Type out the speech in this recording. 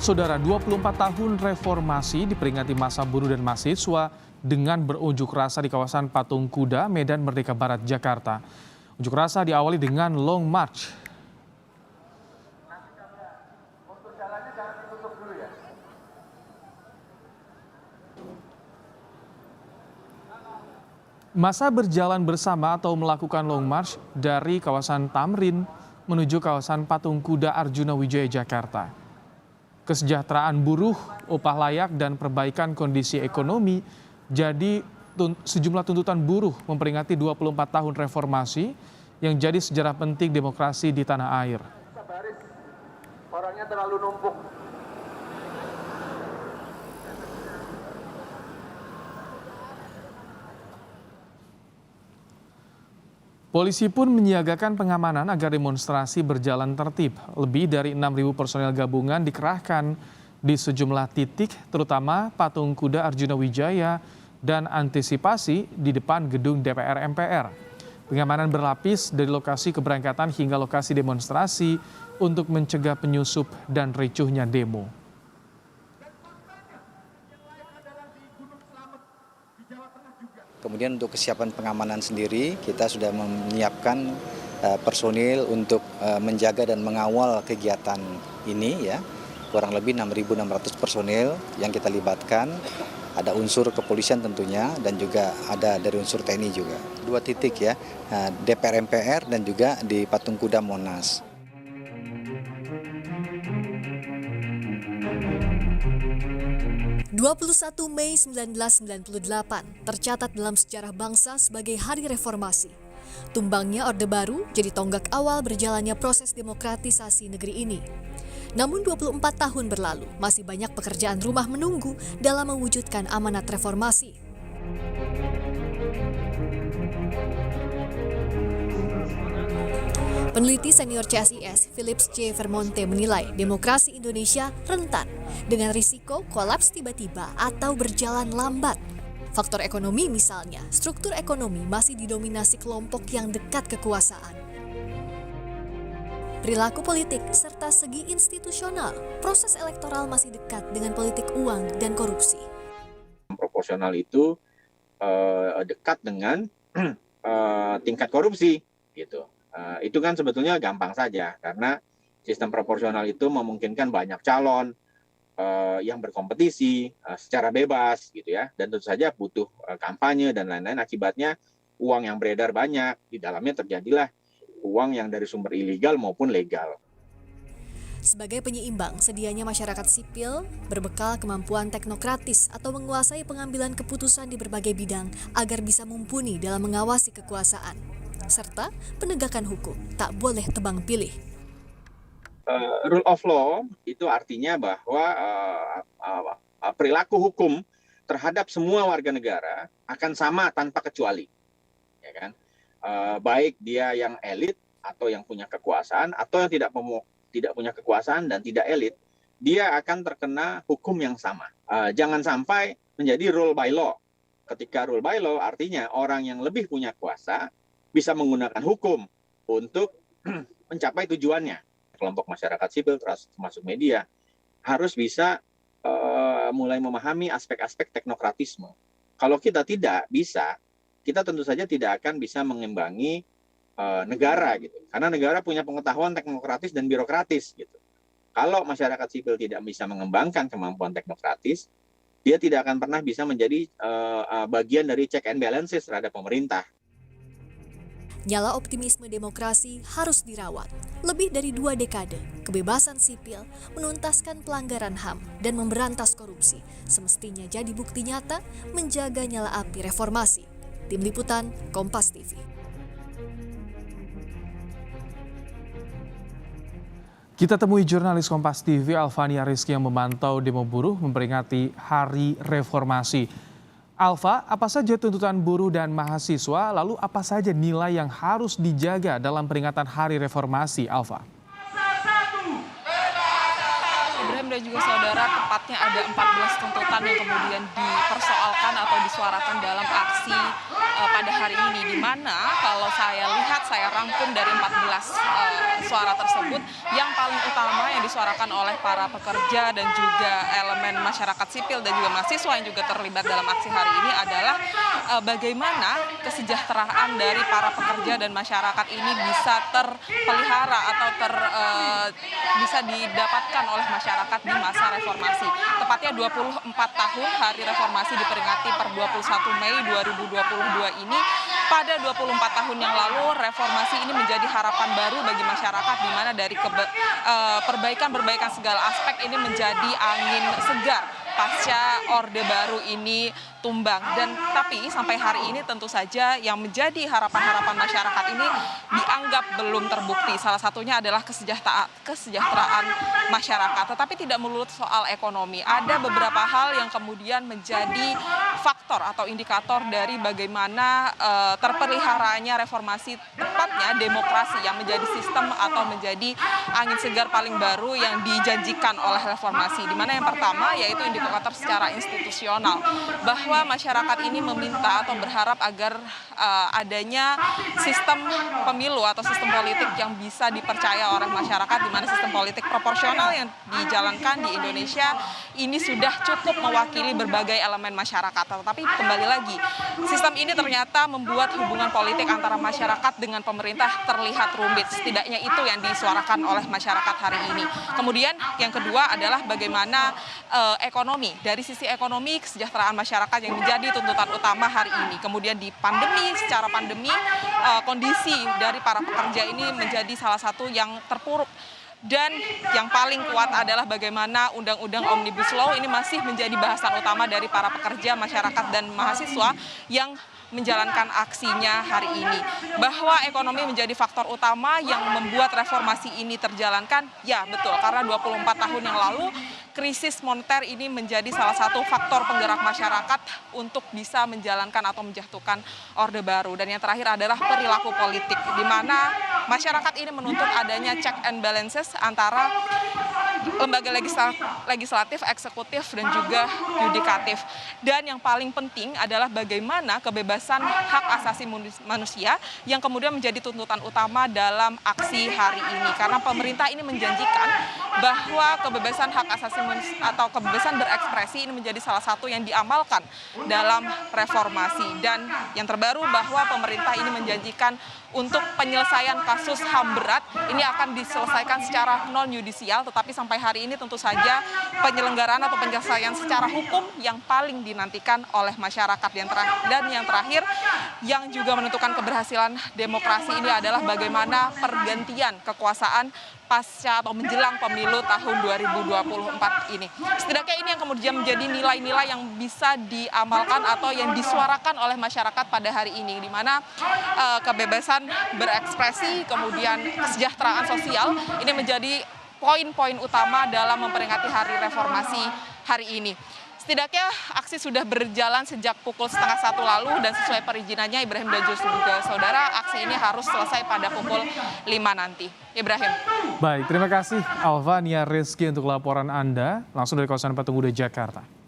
Saudara, 24 tahun reformasi diperingati masa buruh dan mahasiswa dengan berunjuk rasa di kawasan Patung Kuda, Medan Merdeka Barat, Jakarta. Unjuk rasa diawali dengan long march. Masa berjalan bersama atau melakukan long march dari kawasan Tamrin menuju kawasan Patung Kuda Arjuna Wijaya, Jakarta. Kesejahteraan buruh, upah layak, dan perbaikan kondisi ekonomi jadi sejumlah tuntutan buruh memperingati 24 tahun reformasi yang jadi sejarah penting demokrasi di tanah air. Orangnya terlalu numpuk. Polisi pun menyiagakan pengamanan agar demonstrasi berjalan tertib. Lebih dari 6.000 personel gabungan dikerahkan di sejumlah titik, terutama Patung Kuda Arjuna Wijaya dan antisipasi di depan gedung DPR MPR. Pengamanan berlapis dari lokasi keberangkatan hingga lokasi demonstrasi untuk mencegah penyusup dan ricuhnya demo. Kemudian untuk kesiapan pengamanan sendiri, kita sudah menyiapkan personil untuk menjaga dan mengawal kegiatan ini ya. Kurang lebih 6.600 personil yang kita libatkan. Ada unsur kepolisian tentunya dan juga ada dari unsur TNI juga. 2 titik ya, DPR MPR dan juga di Patung Kuda Monas. (21 Mei 1998) tercatat dalam sejarah bangsa sebagai Hari Reformasi. Tumbangnya Orde Baru jadi tonggak awal berjalannya proses demokratisasi negeri ini. Namun 24 tahun berlalu, masih banyak pekerjaan rumah menunggu dalam mewujudkan amanat reformasi. Peneliti senior CSIS, Philips J. Vermonte menilai demokrasi Indonesia rentan dengan risiko kolaps tiba-tiba atau berjalan lambat. Faktor ekonomi misalnya, struktur ekonomi masih didominasi kelompok yang dekat kekuasaan. Perilaku politik serta segi institusional, proses elektoral masih dekat dengan politik uang dan korupsi. Proporsional itu dekat dengan tingkat korupsi, gitu. Itu kan sebetulnya gampang saja karena sistem proporsional itu memungkinkan banyak calon yang berkompetisi secara bebas gitu ya, dan tentu saja butuh kampanye dan lain-lain. Akibatnya uang yang beredar banyak, di dalamnya terjadilah uang yang dari sumber ilegal maupun legal. Sebagai penyeimbang, sedianya masyarakat sipil berbekal kemampuan teknokratis atau menguasai pengambilan keputusan di berbagai bidang agar bisa mumpuni dalam mengawasi kekuasaan. Serta penegakan hukum tak boleh tebang pilih. Rule of law itu artinya bahwa perilaku hukum terhadap semua warga negara akan sama tanpa kecuali, ya kan? Baik dia yang elit atau yang punya kekuasaan atau yang tidak punya kekuasaan dan tidak elit, dia akan terkena hukum yang sama. Jangan sampai menjadi rule by law. Ketika rule by law artinya orang yang lebih punya kuasa bisa menggunakan hukum untuk mencapai tujuannya. Kelompok masyarakat sipil, termasuk media, harus bisa mulai memahami aspek-aspek teknokratisme. Kalau kita tidak bisa, kita tentu saja tidak akan bisa mengimbangi negara, gitu. Karena negara punya pengetahuan teknokratis dan birokratis, gitu. Kalau masyarakat sipil tidak bisa mengembangkan kemampuan teknokratis, dia tidak akan pernah bisa menjadi bagian dari check and balances terhadap pemerintah. Nyala optimisme demokrasi harus dirawat. Lebih dari 2 dekade, kebebasan sipil, menuntaskan pelanggaran HAM, dan memberantas korupsi semestinya jadi bukti nyata menjaga nyala api reformasi. Tim Liputan, Kompas TV. Kita temui jurnalis Kompas TV Alfania Rizky yang memantau demo buruh memperingati Hari Reformasi. Alfa, apa saja tuntutan buruh dan mahasiswa, lalu apa saja nilai yang harus dijaga dalam peringatan Hari Reformasi, Alfa? Ibrahim dan juga saudara, tepatnya ada 14 tuntutan yang kemudian dipersoalkan atau disuarakan dalam aksi pada hari ini, di mana kalau saya lihat, saya rangkum dari 14 suara tersebut, yang paling utama yang disuarakan oleh para pekerja dan juga elemen masyarakat sipil dan juga mahasiswa yang juga terlibat dalam aksi hari ini adalah bagaimana kesejahteraan dari para pekerja dan masyarakat ini bisa terpelihara atau bisa didapatkan oleh masyarakat di masa reformasi. Tepatnya 24 tahun hari reformasi diperingati per 21 Mei 2022 ini. Pada 24 tahun yang lalu, reformasi ini menjadi harapan baru bagi masyarakat, di mana dari perbaikan segala aspek ini menjadi angin segar pasca Orde Baru ini tumbang. Dan tapi sampai hari ini tentu saja yang menjadi harapan-harapan masyarakat ini dianggap belum terbukti. Salah satunya adalah kesejahteraan masyarakat. Tetapi tidak melulu soal ekonomi. Ada beberapa hal yang kemudian menjadi faktor atau indikator dari bagaimana terpeliharanya reformasi, tepatnya demokrasi yang menjadi sistem atau menjadi angin segar paling baru yang dijanjikan oleh reformasi. Di mana yang pertama yaitu indikator secara institusional, bahwa masyarakat ini meminta atau berharap agar adanya sistem pemilu atau sistem politik yang bisa dipercaya oleh masyarakat, di mana sistem politik proporsional yang dijalankan di Indonesia ini sudah cukup mewakili berbagai elemen masyarakat. Tetapi kembali lagi, sistem ini ternyata membuat hubungan politik antara masyarakat dengan pemerintah terlihat rumit. Setidaknya itu yang disuarakan oleh masyarakat hari ini. Kemudian yang kedua adalah bagaimana ekonomi. Dari sisi ekonomi, kesejahteraan masyarakat yang menjadi tuntutan utama hari ini. Kemudian secara pandemi, kondisi dari para pekerja ini menjadi salah satu yang terpuruk. Dan yang paling kuat adalah bagaimana Undang-Undang Omnibus Law ini masih menjadi bahasan utama dari para pekerja, masyarakat, dan mahasiswa yang menjalankan aksinya hari ini. Bahwa ekonomi menjadi faktor utama yang membuat reformasi ini terjalankan, ya betul, karena 24 tahun yang lalu krisis moneter ini menjadi salah satu faktor penggerak masyarakat untuk bisa menjalankan atau menjatuhkan Orde Baru. Dan yang terakhir adalah perilaku politik, di mana masyarakat ini menuntut adanya check and balances antara lembaga legislatif, eksekutif, dan juga yudikatif. Dan yang paling penting adalah bagaimana kebebasan hak asasi manusia yang kemudian menjadi tuntutan utama dalam aksi hari ini. Karena pemerintah ini menjanjikan bahwa kebebasan hak asasi atau kebebasan berekspresi ini menjadi salah satu yang diamalkan dalam reformasi. Dan yang terbaru bahwa pemerintah ini menjanjikan untuk penyelesaian kasus HAM berat ini akan diselesaikan secara non-yudisial, tetapi sampai hari ini tentu saja penyelenggaraan atau penyelesaian secara hukum yang paling dinantikan oleh masyarakat. Dan yang terakhir yang juga menentukan keberhasilan demokrasi ini adalah bagaimana pergantian kekuasaan pasca atau menjelang pemilu tahun 2024 ini. Setidaknya ini yang kemudian menjadi nilai-nilai yang bisa diamalkan atau yang disuarakan oleh masyarakat pada hari ini, di mana kebebasan berekspresi, kemudian kesejahteraan sosial ini menjadi poin-poin utama dalam memperingati hari reformasi hari ini. Setidaknya aksi sudah berjalan sejak pukul 12:30 lalu, dan sesuai perizinannya Ibrahim dan juga saudara, aksi ini harus selesai pada pukul 5 nanti. Ibrahim. Baik, terima kasih Alvania Rizky untuk laporan Anda langsung dari kawasan Patung Kuda, Jakarta.